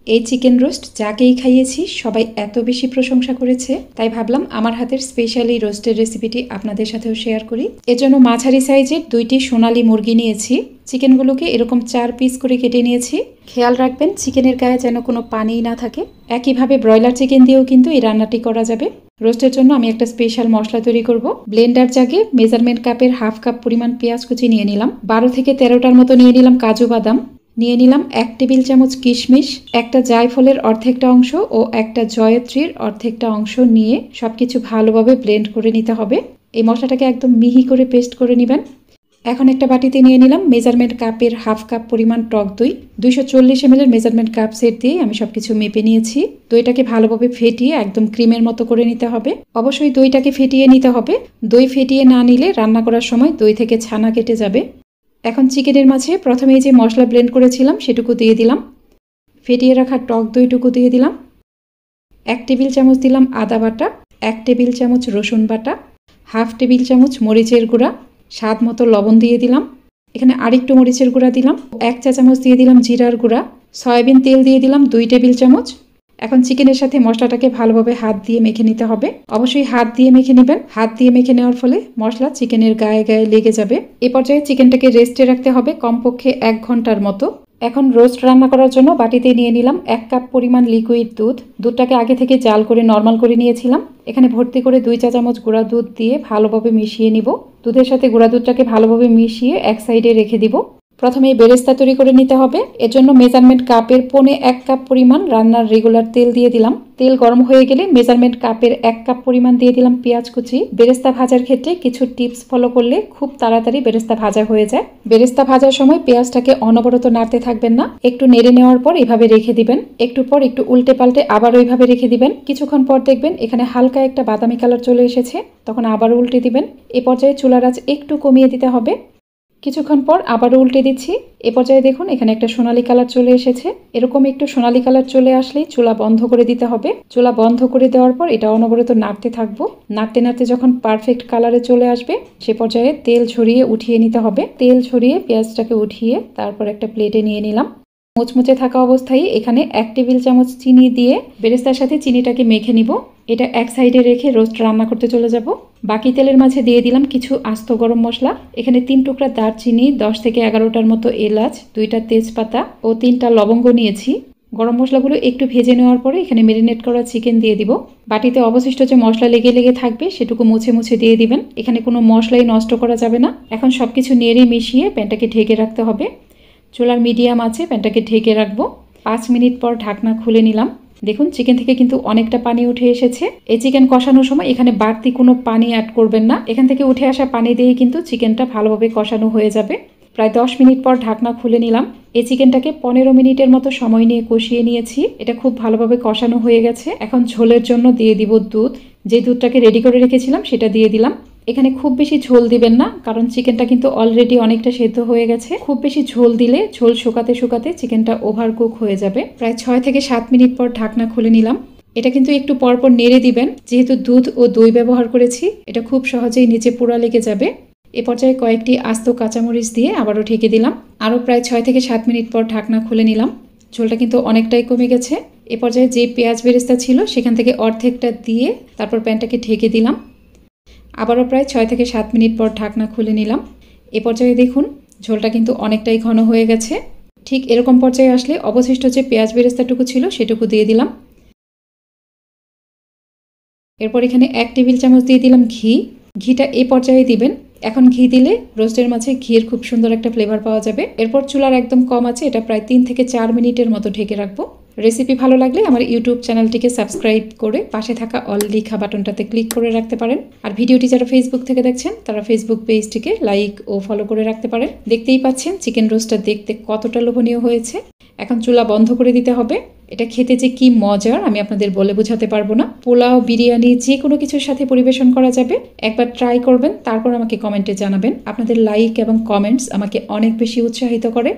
এই chicken roast যাকেই খাইয়েছি সবাই এত বেশি প্রশংসা করেছে, তাই ভাবলাম আমার হাতের স্পেশাল এই রোস্টের রেসিপিটি আপনাদের সাথেও শেয়ার করি। এজন্য মাঝারি সাইজের 2টি সোনালী মুরগি নিয়েছি। চিকেনগুলোকে এরকম 4 পিস করে কেটে নিয়েছি। খেয়াল রাখবেন চিকেনের গায়ে যেন কোনো পানি না থাকে। একইভাবে ব্রয়লার চিকেন দিয়েও কিন্তু এই রান্নাটি করা যাবে। রোস্টের জন্য আমি একটা স্পেশাল মশলা তৈরি করব। ব্লেন্ডার জাগে মেজারমেন্ট কাপের হাফ কাপ পরিমাণ পেঁয়াজ কুচি নিয়ে নিলাম। 12 থেকে 13টার মতো নিয়ে নিলাম কাজু বাদাম। নিয়ে নিলাম 1 টেবিল চামচ কিশমিশ, একটা জায়ফলের অর্ধেকটা অংশ ও একটা জয়ত্রীর অর্ধেকটা অংশ নিয়ে সবকিছু ভালোভাবে ব্লেন্ড করে নিতে হবে। এই মশলাটাকে একদম মিহি করে পেস্ট করে নেবেন। এখন একটা বাটিতে নিয়ে নিলাম মেজারমেন্ট কাপের হাফ কাপ পরিমাণ টক দই। 240 ml মেজারমেন্ট কাপ সেট দিয়ে আমি সবকিছু মেপে নিয়েছি। দইটাকে ভালোভাবে ফেটিয়ে একদম ক্রিমের মতো করে নিতে হবে। অবশ্যই দইটাকে ফেটিয়ে নিতে হবে। দই ফেটিয়ে না নিলে রান্না করার সময় দই থেকে ছানা কেটে যাবে। এখন চিকেনের মাঝে প্রথমে যে মশলা ব্লেন্ড করেছিলাম সেটুকু দিয়ে দিলাম। ফেটিয়ে রাখা টক দইটুকু দিয়ে দিলাম। 1 টেবিল চামচ দিলাম আদা বাটা, 1 টেবিল চামচ রসুন বাটা, হাফ টেবিল চামচ মরিচের গুঁড়া, স্বাদ মতো লবণ দিয়ে দিলাম। এখানে আরেকটু মরিচের গুঁড়া দিলাম। 1 চা চামচ দিয়ে দিলাম জিরার গুঁড়া। সয়াবিন তেল দিয়ে দিলাম 2 টেবিল চামচ। এখন চিকেনের সাথে মশলাটাকে ভালোভাবে হাত দিয়ে মেখে নিতে হবে। অবশ্যই হাত দিয়ে মেখে নেবেন। হাত দিয়ে মেখে নেওয়ার ফলে মশলা চিকেনের গায়ে গায়ে লেগে যাবে। এ পর্যায়ে চিকেনটাকে রেস্টে রাখতে হবে কমপক্ষে 1 ঘন্টার মতো। এখন রোস্ট রান্না করার জন্য বাটিতে নিয়ে নিলাম 1 কাপ পরিমাণ লিকুইড দুধ। দুধটাকে আগে থেকে জাল করে নর্মাল করে নিয়েছিলাম। এখানে ভর্তি করে 2 চা চামচ গুঁড়া দুধ দিয়ে ভালোভাবে মিশিয়ে নিব। দুধের সাথে গুঁড়া দুধটাকে ভালোভাবে মিশিয়ে এক সাইডে রেখে দিব। প্রথমে বেরেস্তা তৈরি করে নিতে হবে। এর জন্য মেজারমেন্ট কাপের 1 কাপ পরিমাণ রান্নার রেগুলার তেল দিয়ে দিলাম। তেল গরম হয়ে গেলে মেজারমেন্ট কাপের 1 কাপ পরিমাণ দিয়ে দিলাম পেঁয়াজ কুচি। বেরেস্তা ভাজার ক্ষেত্রে কিছু টিপস ফলো করলে খুব তাড়াতাড়ি বেরেস্তা ভাজা হয়ে যায়। বেরেস্তা ভাজার সময় পেঁয়াজটাকে অনবরত নাড়তে থাকবেন না, একটু নেড়ে নেওয়ার পর এভাবে রেখে দিবেন। একটু পর একটু উল্টে পাল্টে আবার ওইভাবে রেখে দিবেন। কিছুক্ষণ পর দেখবেন এখানে হালকা একটা বাদামি কালার চলে এসেছে, তখন আবার উল্টে দিবেন। এ পর্যায়ে চুলার আঁচ একটু কমিয়ে দিতে হবে। কিছুক্ষণ পর আবারও উল্টে দিচ্ছি। এ পর্যায়ে দেখুন এখানে একটা সোনালী কালার চলে এসেছে। এরকম একটু সোনালী কালার চলে আসলেই চুলা বন্ধ করে দিতে হবে। চুলা বন্ধ করে দেওয়ার পর এটা অনবরত নাড়তে থাকবো। নাড়তে নাড়তে যখন পারফেক্ট কালারে চলে আসবে সে পর্যায়ে তেল ছড়িয়ে উঠিয়ে নিতে হবে। তেল ছড়িয়ে পেঁয়াজটাকে উঠিয়ে তারপর একটা প্লেটে নিয়ে নিলাম। মুচমুচে থাকা অবস্থায় এখানে 1 টেবিল চামচ চিনি দিয়ে বেরেস্তার সাথে চিনিটাকে মেখে নিব। এটা এক সাইডে রেখে রোস্ট রান্না করতে চলে যাব। বাকি তেলের মাঝে দিয়ে দিলাম কিছু আস্ত গরম মশলা। এখানে 3 টুকরা দারচিনি, 10 থেকে 11টার মতো এলাচ, 2টা তেজপাতা ও 3টা লবঙ্গ নিয়েছি। গরম মশলাগুলো একটু ভেজে নেওয়ার পরে এখানে মেরিনেট করা চিকেন দিয়ে দিব। বাটিতে অবশিষ্ট যে মশলা লেগে লেগে থাকবে সেটুকু মুছে মুছে দিয়ে দিবেন। এখানে কোনো মশলাই নষ্ট করা যাবে না। এখন সবকিছু নেড়ে মিশিয়ে প্যানটাকে ঢেকে রাখতে হবে। চুলার মিডিয়াম আছে, প্যানটাকে ঢেকে রাখবো। 5 মিনিট পর ঢাকনা খুলে নিলাম। দেখুন চিকেন থেকে কিন্তু অনেকটা পানি উঠে এসেছে। এই চিকেন কষানোর সময় এখানে বাড়তি কোনো পানি অ্যাড করবেন না। এখান থেকে উঠে আসা পানি দিয়ে কিন্তু চিকেনটা ভালোভাবে কষানো হয়ে যাবে। প্রায় 10 মিনিট পর ঢাকনা খুলে নিলাম। এই চিকেনটাকে 15 মিনিটের মতো সময় নিয়ে কষিয়ে নিয়েছি। এটা খুব ভালোভাবে কষানো হয়ে গেছে। এখন ঝোলের জন্য দিয়ে দিব দুধ। যে দুধটাকে রেডি করে রেখেছিলাম সেটা দিয়ে দিলাম। এখানে খুব বেশি ঝোল দিবেন না, কারণ চিকেনটা কিন্তু অলরেডি অনেকটা সেদ্ধ হয়ে গেছে। খুব বেশি ঝোল দিলে ঝোল শুকাতে শুকাতে চিকেনটা ওভারকুক হয়ে যাবে। প্রায় 6 থেকে 7 মিনিট পর ঢাকনা খুলে নিলাম। এটা কিন্তু একটু পরপর নেড়ে দিবেন, যেহেতু দুধ ও দই ব্যবহার করেছি এটা খুব সহজেই নিচে পোড়া লেগে যাবে। এ পর্যায়ে কয়েকটি আস্ত কাঁচামরিচ দিয়ে আবারও ঢেকে দিলাম। আরও প্রায় 6 থেকে 7 মিনিট পর ঢাকনা খুলে নিলাম। ঝোলটা কিন্তু অনেকটাই কমে গেছে। এ পর্যায়ে যে পেঁয়াজ বেরেস্তা ছিল সেখান থেকে অর্ধেকটা দিয়ে তারপর প্যানটাকে ঢেকে দিলাম। আবারও প্রায় 6 থেকে 7 মিনিট পর ঢাকনা খুলে নিলাম। এ পর্যায়ে দেখুন ঝোলটা কিন্তু অনেকটাই ঘন হয়ে গেছে। ঠিক এরকম পর্যায়ে আসলে অবশিষ্ট যে পেঁয়াজ বেরেস্তাটুকু ছিল সেটুকু দিয়ে দিলাম। এরপর এখানে 1 টেবিল চামচ দিয়ে দিলাম ঘি। ঘিটা এই পর্যায়ে দিবেন। এখন ঘি দিলে রোস্টের মাঝে ঘিয়ের খুব সুন্দর একটা ফ্লেভার পাওয়া যাবে। এরপর চুলার একদম কম আছে, এটা প্রায় 3 থেকে 4 মিনিটের মতো ঢেকে রাখবো। রেসিপি ভালো লাগলে আমার ইউটিউব চ্যানেলটিকে সাবস্ক্রাইব করে পাশে থাকা অল লেখা বাটনটাতে ক্লিক করে রাখতে পারেন। আর ভিডিওটি যারা ফেসবুক থেকে দেখছেন তারা ফেসবুক পেজটিকে লাইক ও ফলো করে রাখতে পারেন। দেখতেই পাচ্ছেন চিকেন রোস্টটা দেখতে কতটা লোভনীয় হয়েছে। এখন চুলা বন্ধ করে দিতে হবে। এটা খেতে যে কি মজার আমি আপনাদের বলে বোঝাতে পারবো না। পোলাও, বিরিয়ানি যে কোনো কিছুর সাথে পরিবেশন করা যাবে। একবার ট্রাই করবেন, তারপর আমাকে কমেন্টে জানাবেন। আপনাদের লাইক এবং কমেন্টস আমাকে অনেক বেশি উৎসাহিত করে।